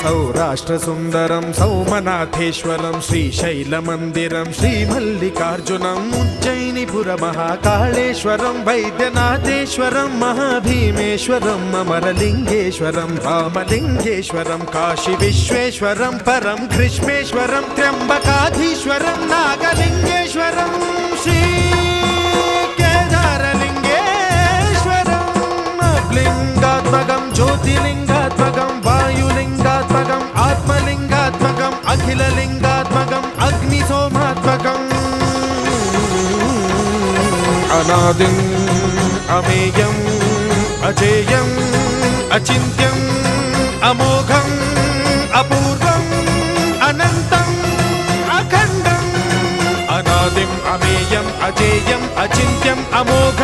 सौराष्ट्रसुन्दरं सौमनाथेश्वरं श्रीशैलमन्दिरं श्रीमल्लिकार्जुनम् उज्जयिनीपुरमहाकाळेश्वरं वैद्यनाथेश्वरं महाभीमेश्वरम् अमरलिङ्गेश्वरं रामलिङ्गेश्वरं काशीविश्वेश्वरं परं ग्रीष्मेश्वरं त्र्यम्बकाधीश्वरं नागलिङ्गेश्वरं श्रीकेदारलिङ्गेश्वरम् लिङ्गात्मकं ज्योतिलिङ्गात्मकं वायुलिङ्गात्मकम् आत्मलिङ्गात्मकम् अखिललिङ्गात्मकम् अग्निसोमात्मकम् अनादिम् अमेयम् अजेयम् अचिन्त्यम् अमोघम् अपूर्वम् अनन्तम् अखण्डम् अनादिम् अमेयम् अजेयम् अचिन्त्यम् अमोघम्